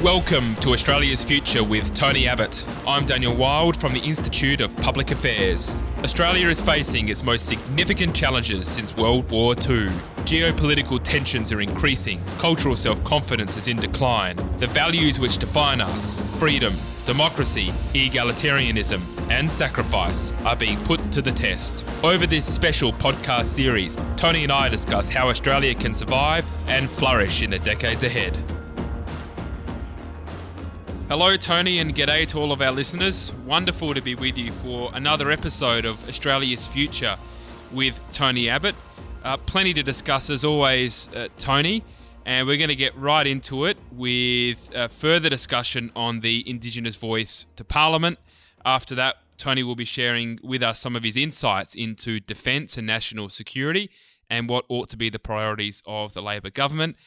Welcome to Australia's Future with Tony Abbott. I'm Daniel Wild from the Institute of Public Affairs. Australia is facing its most significant challenges since World War II. Geopolitical tensions are increasing, cultural self-confidence is in decline. The values which define us, freedom, democracy, egalitarianism and sacrifice, are being put to the test. Over this special podcast series, Tony and I discuss how Australia can survive and flourish in the decades ahead. Hello Tony, and g'day to all of our listeners. Wonderful to be with you for another episode of Australia's Future with Tony Abbott. Plenty to discuss as always, Tony, and we're going to get right into it with further discussion on the Indigenous voice to Parliament. After that, Tony will be sharing with us some of his insights into defence and national security and what ought to be the priorities of the Labor government.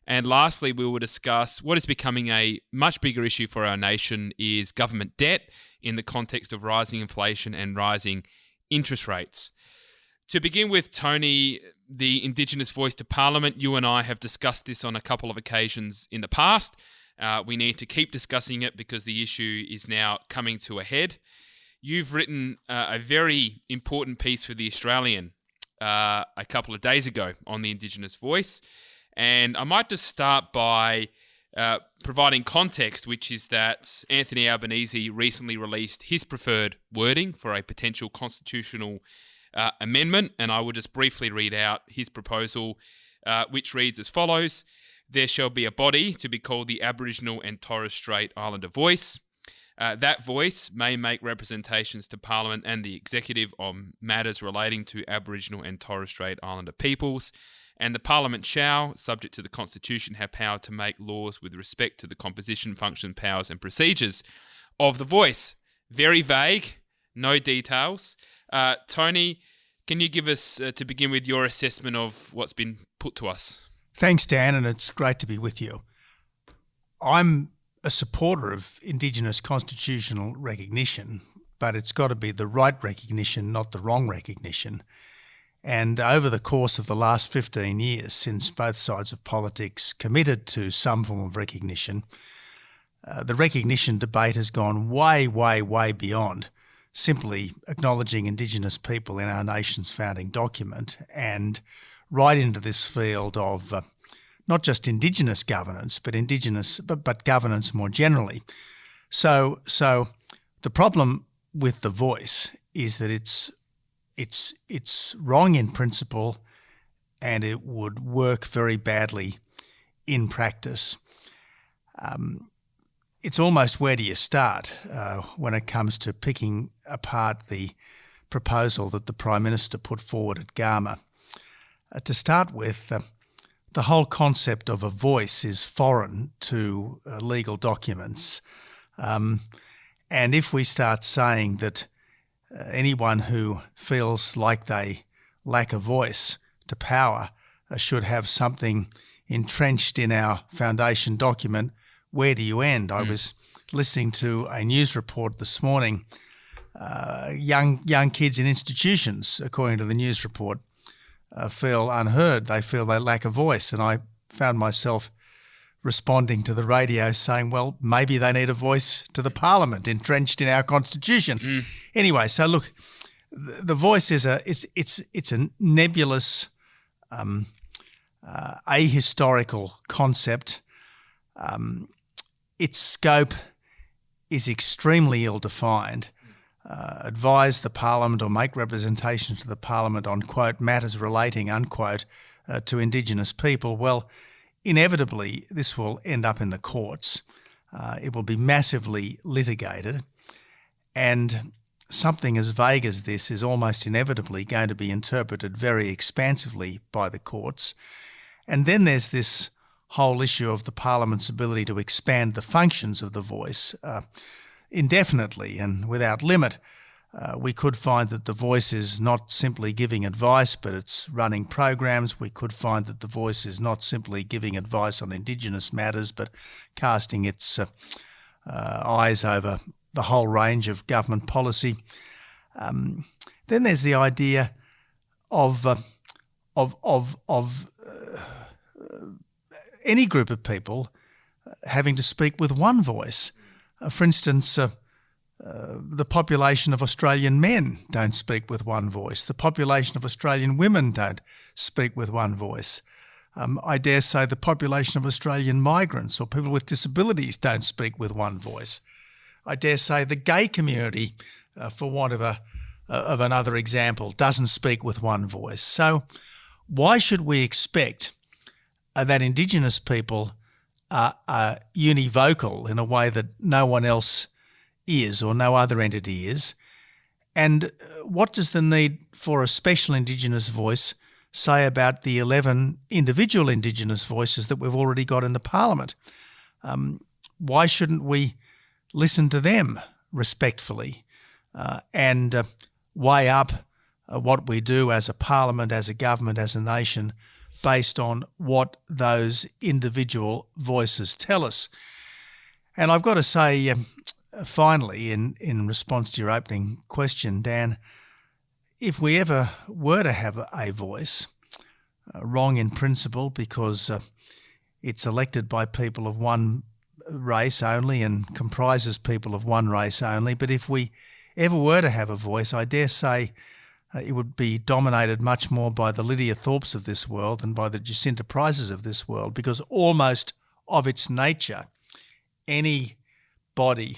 And lastly, we will discuss what is becoming a much bigger issue for our nation is government debt in the context of rising inflation and rising interest rates. To begin with, Tony, the Indigenous voice to Parliament, you and I have discussed this on a couple of occasions in the past. We need to keep discussing it because the issue is now coming to a head. You've written a very important piece for The Australian a couple of days ago on the Indigenous voice. And I might just start by providing context, which is that Anthony Albanese recently released his preferred wording for a potential constitutional amendment. And I will just briefly read out his proposal, which reads as follows. There shall be a body to be called the Aboriginal and Torres Strait Islander Voice. That voice may make representations to Parliament and the Executive on matters relating to Aboriginal and Torres Strait Islander peoples. And the Parliament shall, subject to the Constitution, have power to make laws with respect to the composition, function, powers and procedures of the voice. Very vague, no details. Tony, can you give us, to begin with, your assessment of what's been put to us? Thanks, Dan, and it's great to be with you. I'm a supporter of Indigenous constitutional recognition, but it's got to be the right recognition, not the wrong recognition. And over the course of the last 15 years, since both sides of politics committed to some form of recognition, the recognition debate has gone way, way, way beyond simply acknowledging Indigenous people in our nation's founding document and right into this field of not just Indigenous governance, but governance more generally. So the problem with the voice is that it's wrong in principle and it would work very badly in practice. It's almost where do you start when it comes to picking apart the proposal that the Prime Minister put forward at Garma. To start with, the whole concept of a voice is foreign to legal documents. And if we start saying that anyone who feels like they lack a voice to power should have something entrenched in our foundation document, where do you end? I was listening to a news report this morning. Young kids in institutions, according to the news report, feel unheard. They feel they lack a voice. And I found myself responding to the radio saying, well, maybe they need a voice to the Parliament entrenched in our Constitution. Anyway, so look, the voice is it's a nebulous, ahistorical concept. Its scope is extremely ill-defined. Advise the Parliament or make representations to the Parliament on, quote, matters relating, unquote, to Indigenous people. Well, inevitably, this will end up in the courts. It will be massively litigated, and something as vague as this is almost inevitably going to be interpreted very expansively by the courts. And then there's this whole issue of the Parliament's ability to expand the functions of the voice indefinitely and without limit. We could find that the voice is not simply giving advice, but it's running programs. We could find that the voice is not simply giving advice on Indigenous matters, but casting its eyes over the whole range of government policy. Then there's the idea of any group of people having to speak with one voice. For instance, the population of Australian men don't speak with one voice. The population of Australian women don't speak with one voice. I dare say the population of Australian migrants or people with disabilities don't speak with one voice. I dare say the gay community, for want of another example, doesn't speak with one voice. So why should we expect that Indigenous people are univocal in a way that no one else is or no other entity is? And what does the need for a special Indigenous voice say about the 11 individual Indigenous voices that we've already got in the Parliament? Why shouldn't we listen to them respectfully and weigh up what we do as a Parliament, as a government, as a nation, based on what those individual voices tell us? And I've got to say, finally, in response to your opening question, Dan, if we ever were to have a voice, wrong in principle because it's elected by people of one race only and comprises people of one race only, but if we ever were to have a voice, I dare say it would be dominated much more by the Lydia Thorpes of this world than by the Jacinta Prices of this world, because almost of its nature, any body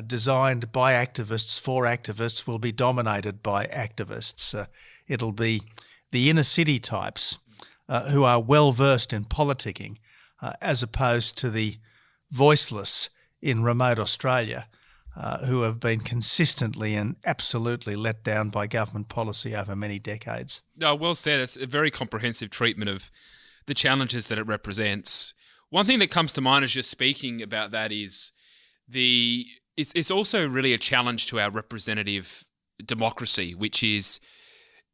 designed by activists for activists will be dominated by activists. It'll be the inner city types who are well versed in politicking, as opposed to the voiceless in remote Australia, who have been consistently and absolutely let down by government policy over many decades. No, well said. It's a very comprehensive treatment of the challenges that it represents. One thing that comes to mind as you're speaking about that is it's also really a challenge to our representative democracy, which is,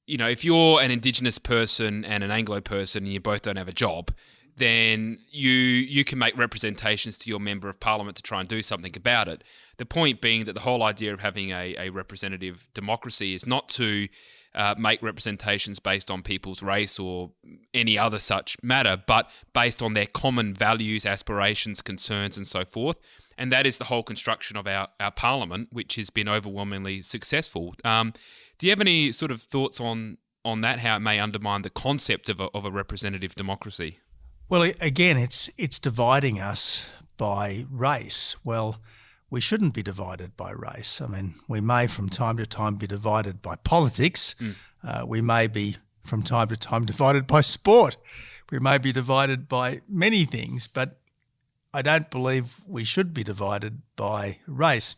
you know, if you're an Indigenous person and an Anglo person and you both don't have a job, then you can make representations to your member of parliament to try and do something about it. The point being that the whole idea of having a representative democracy is not to make representations based on people's race or any other such matter, but based on their common values, aspirations, concerns, and so forth. And that is the whole construction of our parliament, which has been overwhelmingly successful. Do you have any sort of thoughts on that, how it may undermine the concept of a representative democracy? Well, again, it's dividing us by race. Well, we shouldn't be divided by race. I mean, we may from time to time be divided by politics. We may be from time to time divided by sport. We may be divided by many things, but I don't believe we should be divided by race.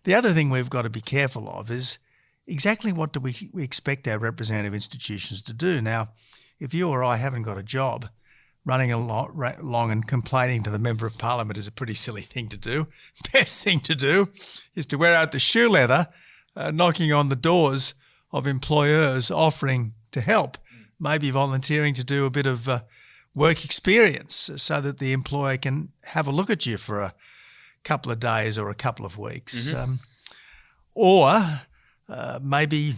The other thing we've got to be careful of is exactly what do we expect our representative institutions to do. Now, if you or I haven't got a job, running along and complaining to the Member of Parliament is a pretty silly thing to do. Best thing to do is to wear out the shoe leather, knocking on the doors of employers offering to help, maybe volunteering to do a bit of work experience so that the employer can have a look at you for a couple of days or a couple of weeks. Or maybe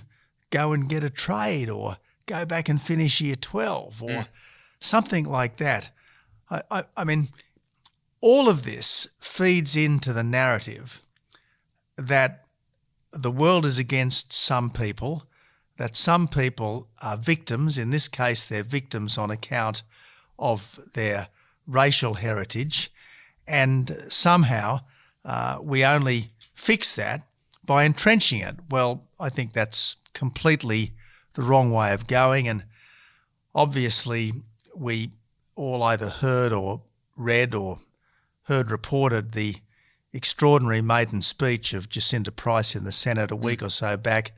go and get a trade or go back and finish year 12 or something like that. I mean, all of this feeds into the narrative that the world is against some people, that some people are victims. In this case, they're victims on account of their racial heritage, and somehow we only fix that by entrenching it. Well, I think that's completely the wrong way of going, and obviously we all either heard or read or heard reported the extraordinary maiden speech of Jacinta Price in the Senate a week or so back.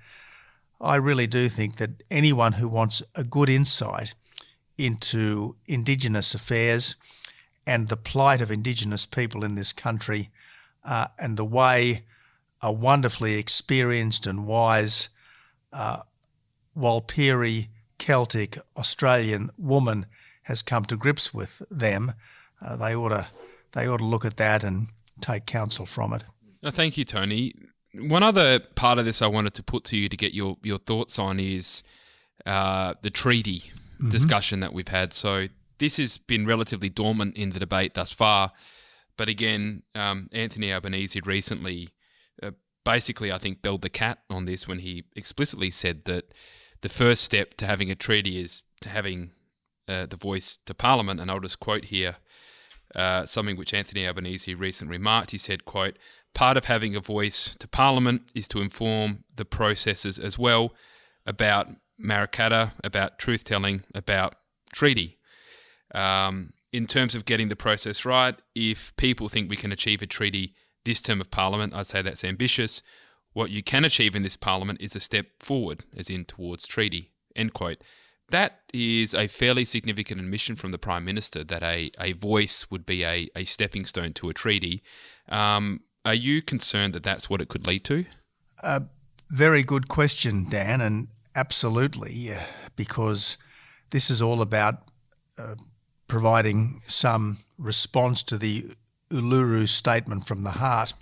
I really do think that anyone who wants a good insight into Indigenous affairs and the plight of Indigenous people in this country and the way a wonderfully experienced and wise Walpiri Celtic Australian woman has come to grips with them, they ought to look at that and take counsel from it. Thank you, Tony. One other part of this I wanted to put to you to get your thoughts on is the treaty discussion that we've had. So this has been relatively dormant in the debate thus far. But again, Anthony Albanese recently basically, I think, belled the cat on this when he explicitly said that the first step to having a treaty is to having the voice to Parliament. And I'll just quote here something which Anthony Albanese recently remarked. He said, quote, "Part of having a voice to Parliament is to inform the processes as well about Maracata, about truth-telling, about treaty. In terms of getting the process right, if people think we can achieve a treaty this term of Parliament, I'd say that's ambitious. What you can achieve in this Parliament is a step forward, as in towards treaty," end quote. That is a fairly significant admission from the Prime Minister that a voice would be a stepping stone to a treaty. Are you concerned that that's what it could lead to? Very good question, Dan, and absolutely, because this is all about providing some response to the Uluru Statement from the Heart,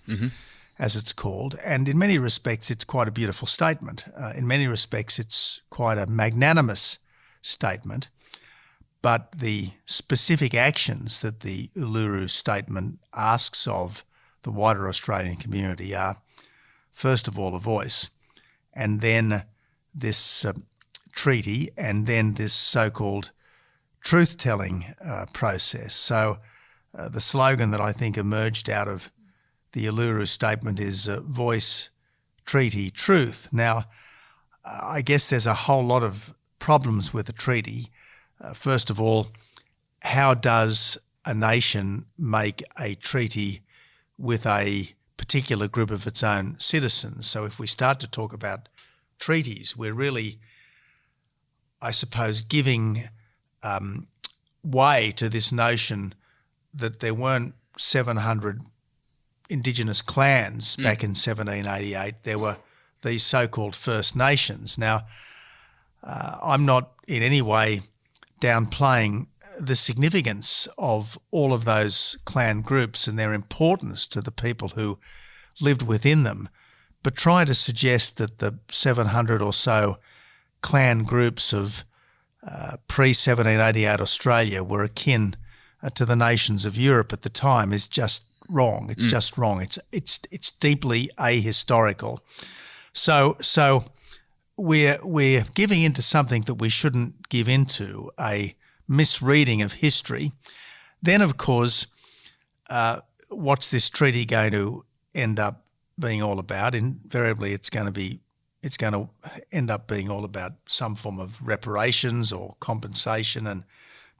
as it's called. And in many respects, it's quite a beautiful statement. In many respects, it's quite a magnanimous statement. But the specific actions that the Uluru Statement asks of the wider Australian community are, first of all, a voice, and then this treaty, and then this so-called truth-telling process. So the slogan that I think emerged out of the Uluru Statement is voice, treaty, truth. Now, I guess there's a whole lot of problems with a treaty. First of all, how does a nation make a treaty with a particular group of its own citizens? So if we start to talk about treaties, we're really, I suppose, giving way to this notion that there weren't 700 Indigenous clans back in 1788. There were these so-called First Nations. Now, I'm not in any way downplaying the significance of all of those clan groups and their importance to the people who lived within them, but try to suggest that the 700 or so clan groups of pre-1788 Australia were akin to the nations of Europe at the time is just wrong. It's just wrong. It's deeply ahistorical. So we're giving into something that we shouldn't give into, a misreading of history. Then, of course, what's this treaty going to end up being all about? Invariably, it's going to end up being all about some form of reparations or compensation, and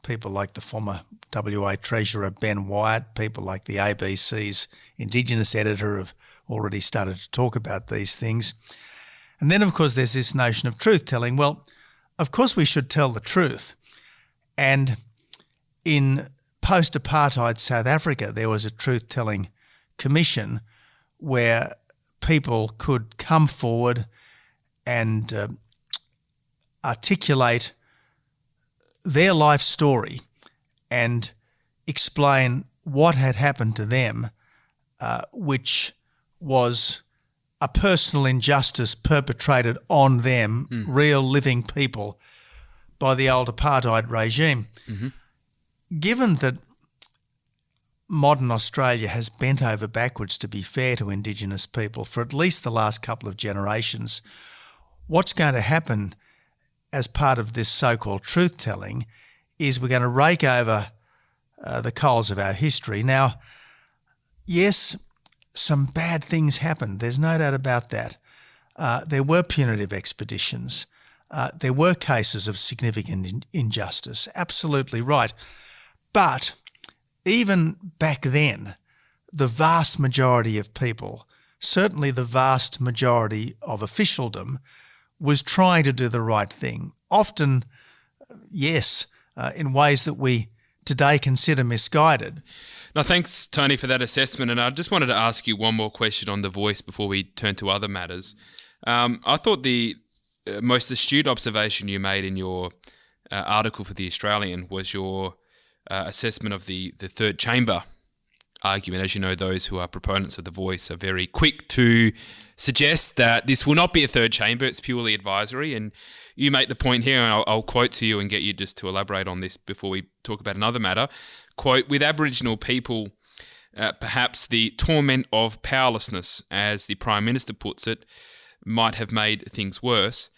people like the former WA Treasurer Ben Wyatt, people like the ABC's Indigenous editor have already started to talk about these things. And then, of course, there's this notion of truth-telling. Well, of course we should tell the truth. And in post-apartheid South Africa, there was a truth-telling commission where people could come forward and articulate their life story and explain what had happened to them, which was a personal injustice perpetrated on them, real living people, by the old apartheid regime. Given that modern Australia has bent over backwards to be fair to Indigenous people for at least the last couple of generations, what's going to happen as part of this so-called truth-telling is we're going to rake over the coals of our history. Now, yes, some bad things happened. There's no doubt about that. There were punitive expeditions. There were cases of significant injustice. Absolutely right. But even back then, the vast majority of people, certainly the vast majority of officialdom, was trying to do the right thing. Often, yes, in ways that we today consider misguided. Now, thanks, Tony, for that assessment. And I just wanted to ask you one more question on the voice before we turn to other matters. I thought the most astute observation you made in your article for The Australian was your assessment of the third chamber argument. As you know, those who are proponents of the voice are very quick to suggest that this will not be a third chamber, it's purely advisory. And you make the point here, and I'll quote to you and get you just to elaborate on this before we talk about another matter. Quote, with Aboriginal people, perhaps the torment of powerlessness, as the Prime Minister puts it, might have made things worse,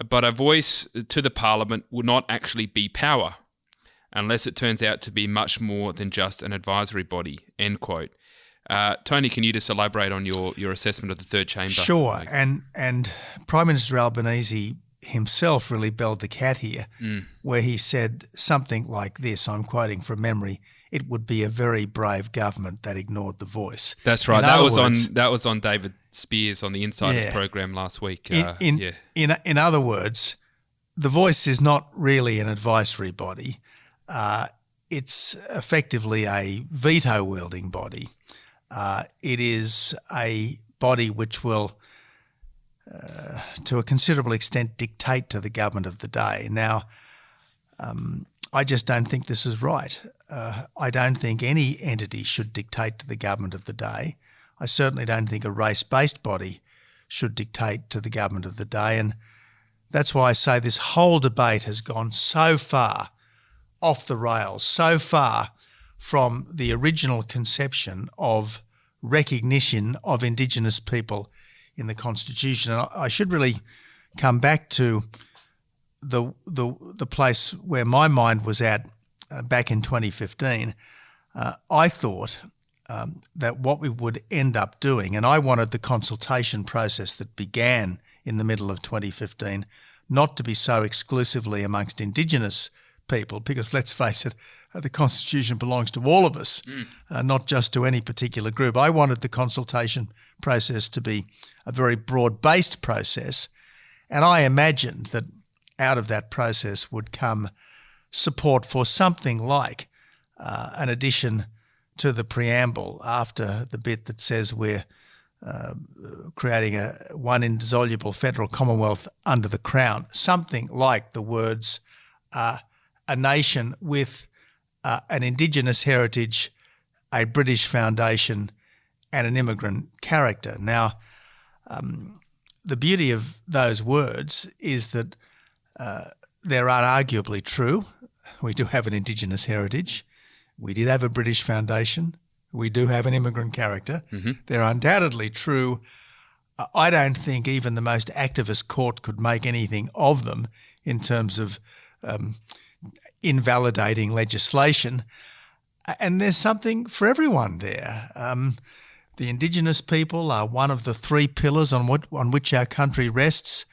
but a voice to the Parliament will not actually be power, unless it turns out to be much more than just an advisory body, end quote. Tony, can you just elaborate on your assessment of the third chamber? Sure, and Prime Minister Albanese himself really belled the cat here, where he said something like this, I'm quoting from memory, it would be a very brave government that ignored the voice. That's right. That was on David Spears on the Insiders program last week. In other words, the voice is not really an advisory body. It's effectively a veto-wielding body. It is a body which will, to a considerable extent, dictate to the government of the day. Now, I just don't think this is right. I don't think any entity should dictate to the government of the day. I certainly don't think a race-based body should dictate to the government of the day. And that's why I say this whole debate has gone so far off the rails, so far from the original conception of recognition of Indigenous people in the Constitution. And I should really come back to the place where my mind was at back in 2015. I thought that what we would end up doing, and I wanted the consultation process that began in the middle of 2015 not to be so exclusively amongst Indigenous people, because let's face it, the Constitution belongs to all of us, not just to any particular group. I wanted the consultation process to be a very broad-based process, and I imagined that out of that process would come support for something like an addition to the preamble after the bit that says we're creating one indissoluble federal commonwealth under the Crown, something like the words a nation with an Indigenous heritage, a British foundation and an immigrant character. Now, the beauty of those words is that they're unarguably true. We do have an Indigenous heritage. We did have a British foundation. We do have an immigrant character. Mm-hmm. They're undoubtedly true. I don't think even the most activist court could make anything of them in terms of invalidating legislation. And there's something for everyone there. The Indigenous people are one of the three pillars on which our country rests.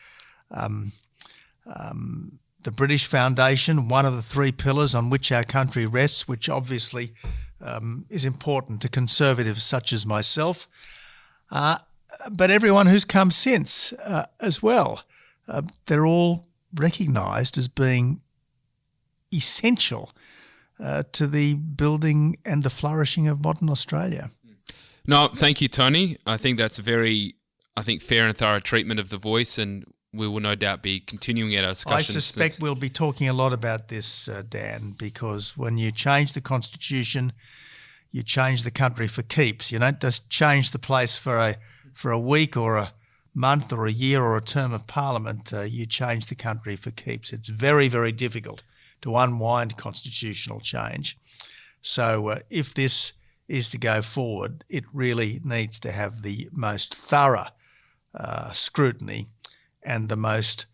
The British Foundation, one of the three pillars on which our country rests, which obviously is important to conservatives such as myself, but everyone who's come since as well. They're all recognised as being essential to the building and the flourishing of modern Australia. No, thank you, Tony. I think that's a very, fair and thorough treatment of the voice, and we will no doubt be continuing our discussions. I suspect we'll be talking a lot about this, Dan, because when you change the Constitution, you change the country for keeps. You don't just change the place for a week or a month or a year or a term of Parliament. You change the country for keeps. It's very, very difficult to unwind constitutional change. So if this is to go forward, it really needs to have the most thorough scrutiny and the most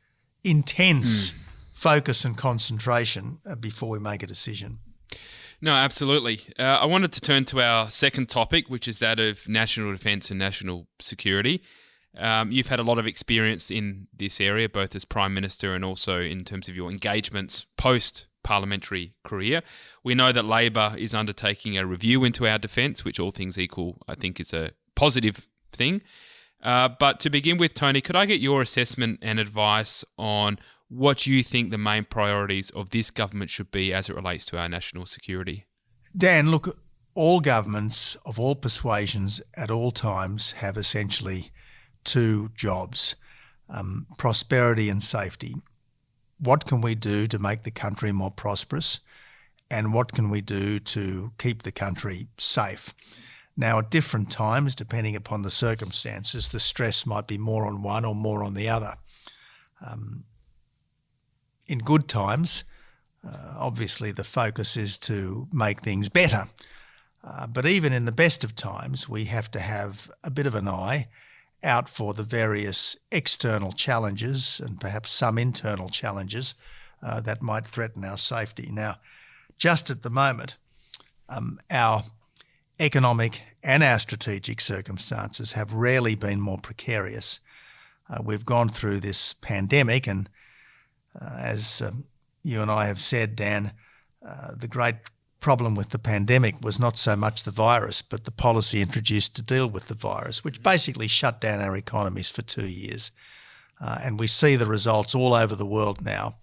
intense focus and concentration before we make a decision. No, absolutely. I wanted to turn to our second topic, which is that of national defence and national security. You've had a lot of experience in this area, both as Prime Minister and also in terms of your engagements post-parliamentary career. We know that Labor is undertaking a review into our defence, which all things equal, I think is a positive thing. But to begin with, Tony, could I get your assessment and advice on what you think the main priorities of this government should be as it relates to our national security? Dan, look, all governments of all persuasions at all times have essentially two jobs, prosperity and safety. What can we do to make the country more prosperous, and what can we do to keep the country safe? Now, at different times, depending upon the circumstances, the stress might be more on one or more on the other. in good times, obviously the focus is to make things better. But even in the best of times, we have to have a bit of an eye out for the various external challenges and perhaps some internal challenges that might threaten our safety. Now, just at the moment, our economic and our strategic circumstances have rarely been more precarious. We've gone through this pandemic, and as you and I have said, Dan, the great problem with the pandemic was not so much the virus, but the policy introduced to deal with the virus, which basically shut down our economies for 2 years. And we see the results all over the world now.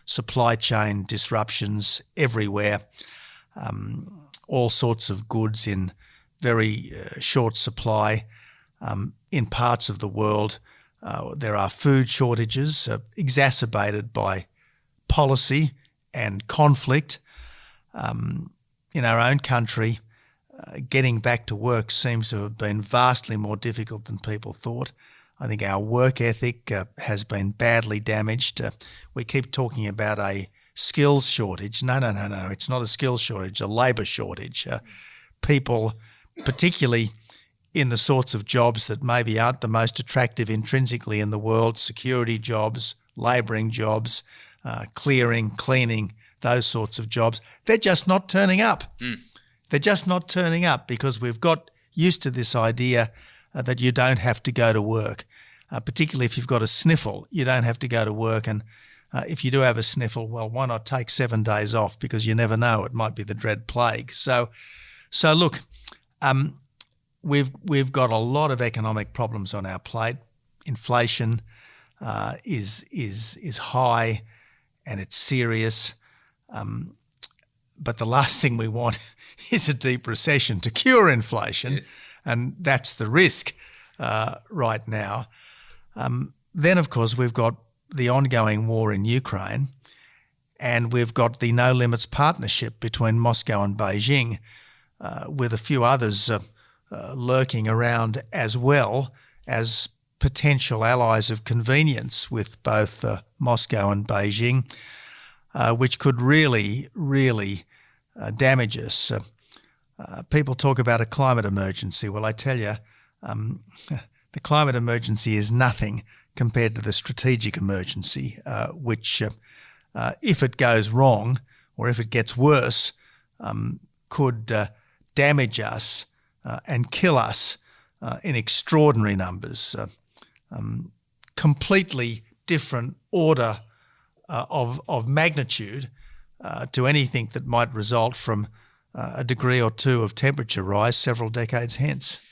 Supply chain disruptions everywhere, all sorts of goods in very short supply. In parts of the world, there are food shortages exacerbated by policy and conflict. In our own country, getting back to work seems to have been vastly more difficult than people thought. I think our work ethic has been badly damaged. We keep talking about a skills shortage. No, it's not a skills shortage, a labour shortage. People, particularly in the sorts of jobs that maybe aren't the most attractive intrinsically in the world, security jobs, labouring jobs, clearing, cleaning, those sorts of jobs, they're just not turning up. They're just not turning up because we've got used to this idea that you don't have to go to work, particularly if you've got a sniffle. You don't have to go to work, and if you do have a sniffle, well, why not take 7 days off, because you never know, it might be the dread plague. So look, we've got a lot of economic problems on our plate. Inflation is high and it's serious. But the last thing we want is a deep recession to cure inflation, yes. And that's the risk right now. Then, of course, we've got the ongoing war in Ukraine, and we've got the No Limits partnership between Moscow and Beijing, with a few others lurking around as well as potential allies of convenience with both Moscow and Beijing. Which could really damage us. People talk about a climate emergency. Well, I tell you, the climate emergency is nothing compared to the strategic emergency, which, if it goes wrong or if it gets worse, could damage us and kill us in extraordinary numbers. Completely different order of magnitude to anything that might result from a degree or two of temperature rise several decades hence.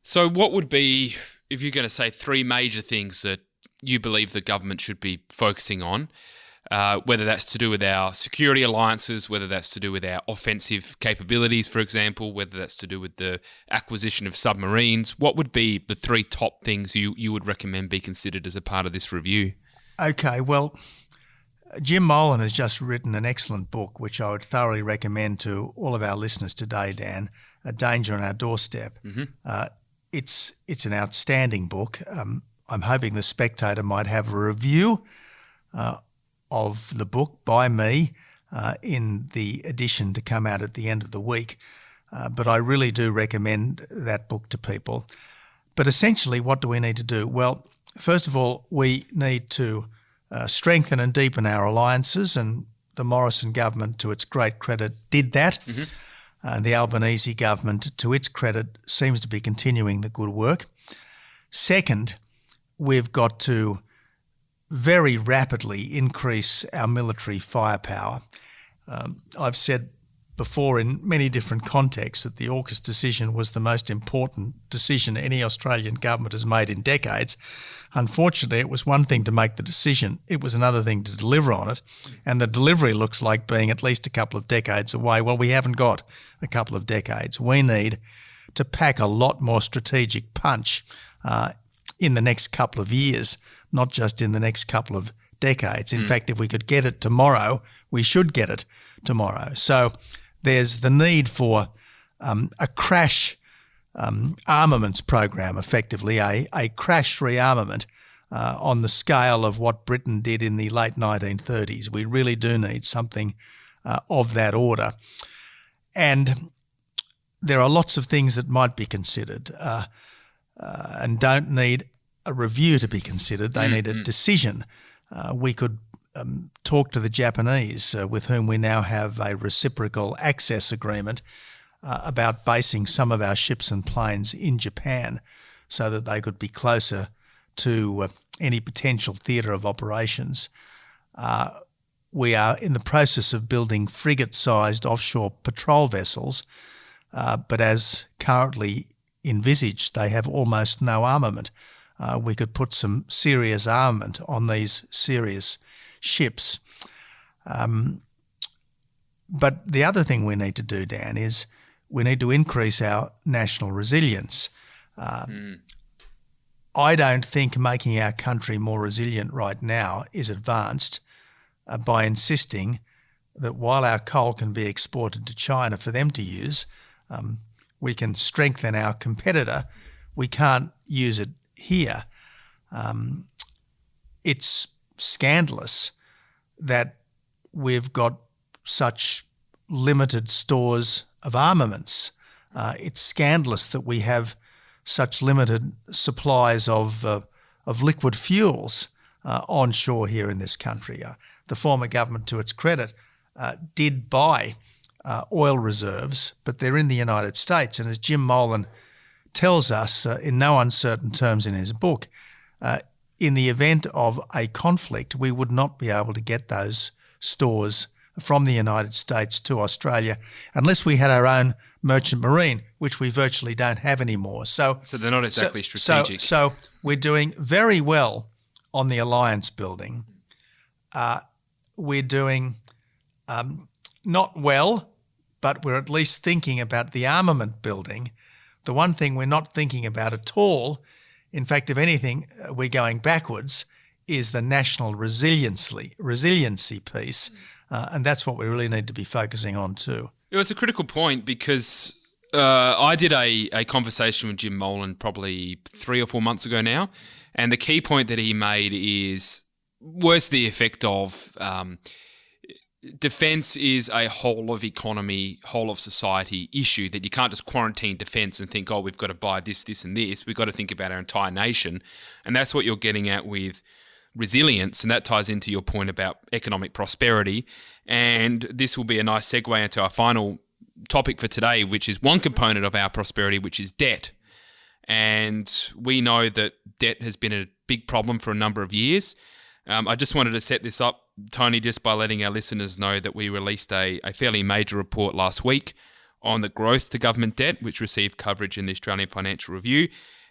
So what would be, if you're going to say 3 major things that you believe the government should be focusing on, whether that's to do with our security alliances, whether that's to do with our offensive capabilities, for example, whether that's to do with the acquisition of submarines, what would be the 3 top things you would recommend be considered as a part of this review? Okay, well, Jim Molan has just written an excellent book, which I would thoroughly recommend to all of our listeners today, Dan, A Danger on Our Doorstep. Mm-hmm. It's an outstanding book. I'm hoping the Spectator might have a review of the book by me in the edition to come out at the end of the week. But I really do recommend that book to people. But essentially, what do we need to do? Well, first of all, we need to strengthen and deepen our alliances, and the Morrison government, to its great credit, did that. Mm-hmm. The Albanese government, to its credit, seems to be continuing the good work. Second, we've got to very rapidly increase our military firepower. I've said before in many different contexts that the AUKUS decision was the most important decision any Australian government has made in decades. Unfortunately, it was one thing to make the decision, it was another thing to deliver on it, and the delivery looks like being at least a couple of decades away. Well, we haven't got a couple of decades. We need to pack a lot more strategic punch in the next couple of years, not just in the next couple of decades. In fact, if we could get it tomorrow, we should get it tomorrow. So there's the need for a crash armaments program, effectively, a crash rearmament on the scale of what Britain did in the late 1930s. We really do need something of that order. And there are lots of things that might be considered and don't need a review to be considered. They need a decision. We could talk to the Japanese, with whom we now have a reciprocal access agreement, about basing some of our ships and planes in Japan so that they could be closer to any potential theatre of operations. We are in the process of building frigate-sized offshore patrol vessels, but as currently envisaged, they have almost no armament. We could put some serious armament on these serious ships. But the other thing we need to do, Dan, is we need to increase our national resilience. I don't think making our country more resilient right now is advanced by insisting that while our coal can be exported to China for them to use, we can strengthen our competitor. We can't use it here. It's scandalous that we've got such limited stores of armaments. It's scandalous that we have such limited supplies of liquid fuels onshore here in this country. The former government, to its credit, did buy oil reserves, but they're in the United States. And as Jim Molan tells us in no uncertain terms in his book, in the event of a conflict, we would not be able to get those stores from the United States to Australia unless we had our own merchant marine, which we virtually don't have anymore. So they're not exactly strategic. So we're doing very well on the alliance building. We're doing not well, but we're at least thinking about the armament building. The one thing we're not thinking about at all, in fact, if anything, we're going backwards, is the national resiliency piece. And that's what we really need to be focusing on too. It was a critical point because I did a conversation with Jim Molan probably 3 or 4 months ago now, and the key point that he made is worse the effect of defence is a whole of economy, whole of society issue, that you can't just quarantine defence and think, oh, we've got to buy this, this and this. We've got to think about our entire nation. And that's what you're getting at with resilience, and that ties into your point about economic prosperity. And this will be a nice segue into our final topic for today, which is one component of our prosperity, which is debt. And we know that debt has been a big problem for a number of years. I just wanted to set this up, Tony, just by letting our listeners know that we released a fairly major report last week on the growth to government debt, which received coverage in the Australian Financial Review.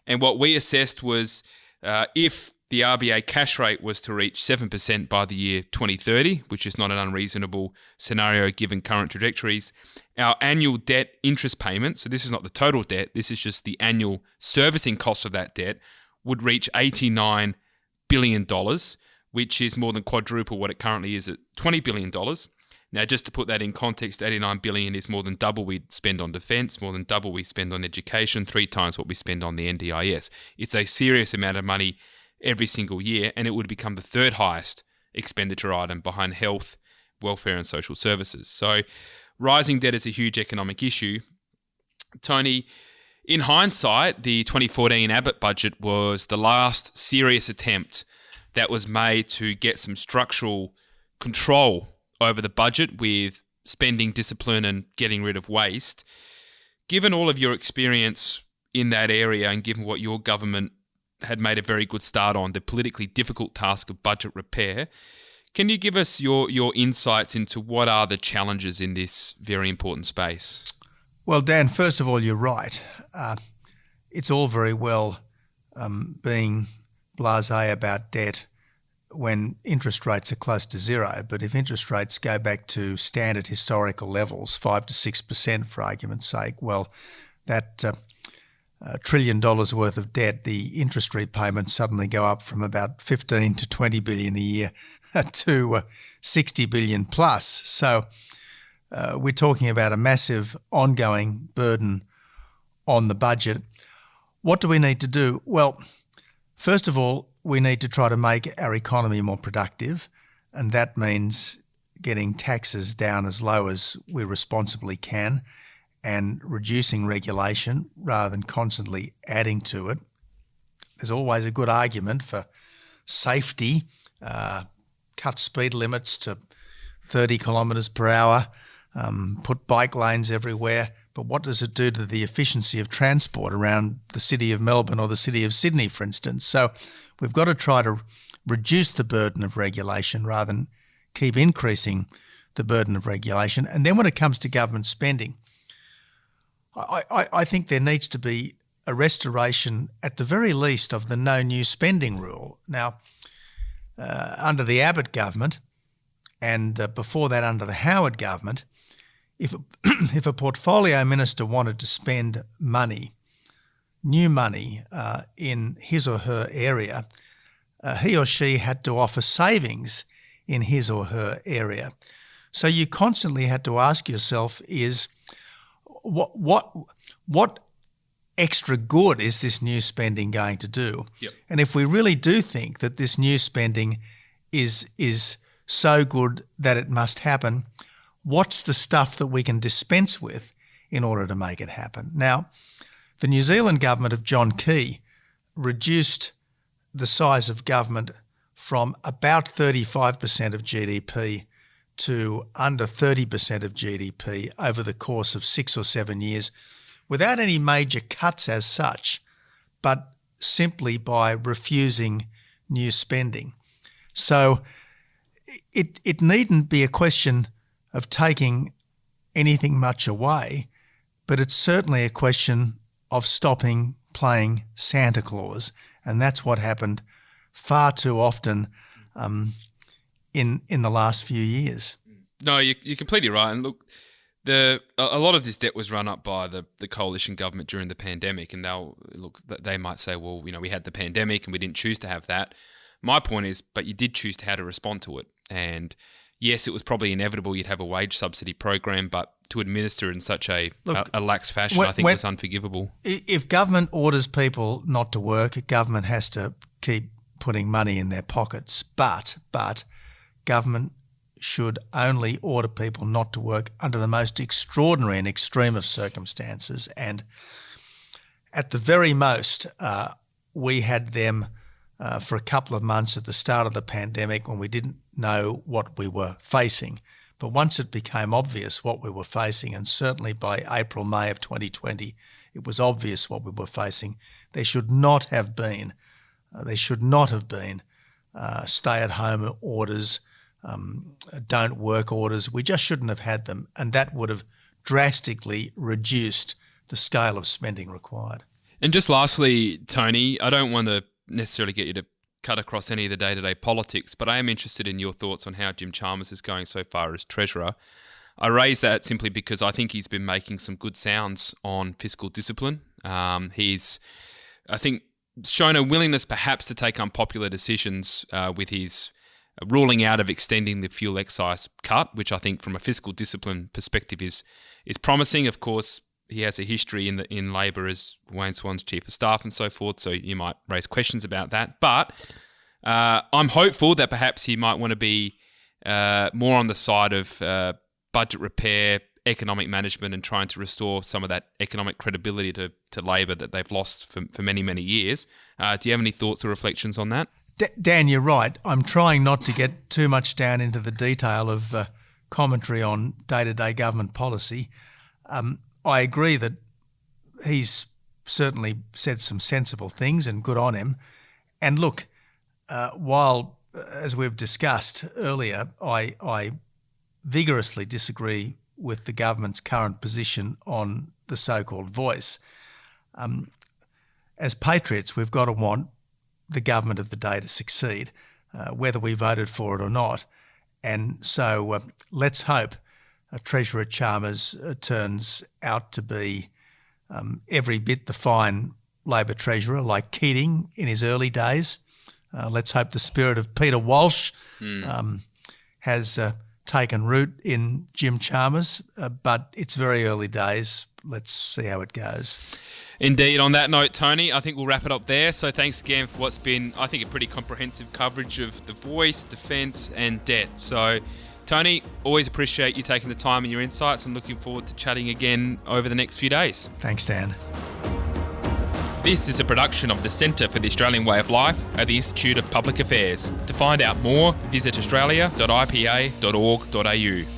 And what we assessed was if the RBA cash rate was to reach 7% by the year 2030, which is not an unreasonable scenario given current trajectories, our annual debt interest payment, so this is not the total debt, this is just the annual servicing cost of that debt, would reach $89 billion, which is more than quadruple what it currently is at $20 billion. Now, just to put that in context, $89 billion is more than double we spend on defence, more than double we spend on education, 3 times what we spend on the NDIS. It's a serious amount of money every single year, and it would become the 3rd highest expenditure item behind health, welfare and social services. So rising debt is a huge economic issue. Tony, in hindsight, the 2014 Abbott budget was the last serious attempt that was made to get some structural control over the budget with spending discipline and getting rid of waste. Given all of your experience in that area and given what your government had made a very good start on, the politically difficult task of budget repair, can you give us your insights into what are the challenges in this very important space? Well, Dan, first of all, you're right. It's all very well being blasé about debt when interest rates are close to zero, but if interest rates go back to standard historical levels, 5 to 6% for argument's sake, well, that $1 trillion worth of debt, the interest repayments suddenly go up from about 15 to 20 billion a year to 60 billion plus. So we're talking about a massive ongoing burden on the budget. What do we need to do? Well, first of all, we need to try to make our economy more productive, and that means getting taxes down as low as we responsibly can and reducing regulation rather than constantly adding to it. There's always a good argument for safety, cut speed limits to 30 kilometres per hour, put bike lanes everywhere. But what does it do to the efficiency of transport around the city of Melbourne or the city of Sydney, for instance? So we've got to try to reduce the burden of regulation rather than keep increasing the burden of regulation. And then when it comes to government spending, I think there needs to be a restoration, at the very least, of the no new spending rule. Now, under the Abbott government and before that under the Howard government, if a portfolio minister wanted to spend money, new money, in his or her area, he or she had to offer savings in his or her area. So you constantly had to ask yourself is what extra good is this new spending going to do? Yep. And if we really do think that this new spending is so good that it must happen, what's the stuff that we can dispense with in order to make it happen? Now, the New Zealand government of John Key reduced the size of government from about 35% of GDP to under 30% of GDP over the course of 6 or 7 years, without any major cuts as such, but simply by refusing new spending. So it needn't be a question of taking anything much away, but it's certainly a question of stopping playing Santa Claus, and that's what happened far too often in the last few years. No, you're completely right. And look, a lot of this debt was run up by the coalition government during the pandemic, and they might say, well, we had the pandemic and we didn't choose to have that. My point is, but you did choose how to respond to it. And yes, it was probably inevitable you'd have a wage subsidy program, but to administer in such a lax fashion, I think was unforgivable. If government orders people not to work, government has to keep putting money in their pockets. But government should only order people not to work under the most extraordinary and extreme of circumstances. And at the very most, we had them for a couple of months at the start of the pandemic when we didn't know what we were facing. But once it became obvious what we were facing, and certainly by April, May of 2020, it was obvious what we were facing, there should not have been stay-at-home orders, don't work orders. We just shouldn't have had them, and that would have drastically reduced the scale of spending required. And just lastly, Tony, I don't want to necessarily get you to cut across any of the day-to-day politics, but I am interested in your thoughts on how Jim Chalmers is going so far as Treasurer. I raise that simply because I think he's been making some good sounds on fiscal discipline. He's, I think, shown a willingness perhaps to take unpopular decisions with his ruling out of extending the fuel excise cut, which I think from a fiscal discipline perspective is promising. Of course, he has a history in Labor as Wayne Swan's chief of staff and so forth, so you might raise questions about that. But I'm hopeful that perhaps he might want to be more on the side of budget repair, economic management, and trying to restore some of that economic credibility to Labor that they've lost for many, many years. Do you have any thoughts or reflections on that? Dan, you're right. I'm trying not to get too much down into the detail of commentary on day-to-day government policy. I agree that he's certainly said some sensible things, and good on him. And look, while, as we've discussed earlier, I vigorously disagree with the government's current position on the so-called voice, as patriots, we've got to want the government of the day to succeed, whether we voted for it or not. And so let's hope Treasurer Chalmers turns out to be every bit the fine Labor Treasurer like Keating in his early days. Let's hope the spirit of Peter Walsh has taken root in Jim Chalmers, but it's very early days. Let's see how it goes. Indeed. On that note, Tony, I think we'll wrap it up there. So thanks again for what's been, I think, a pretty comprehensive coverage of the voice, defence and debt. So, Tony, always appreciate you taking the time and your insights, and looking forward to chatting again over the next few days. Thanks, Dan. This is a production of the Centre for the Australian Way of Life at the Institute of Public Affairs. To find out more, visit australia.ipa.org.au.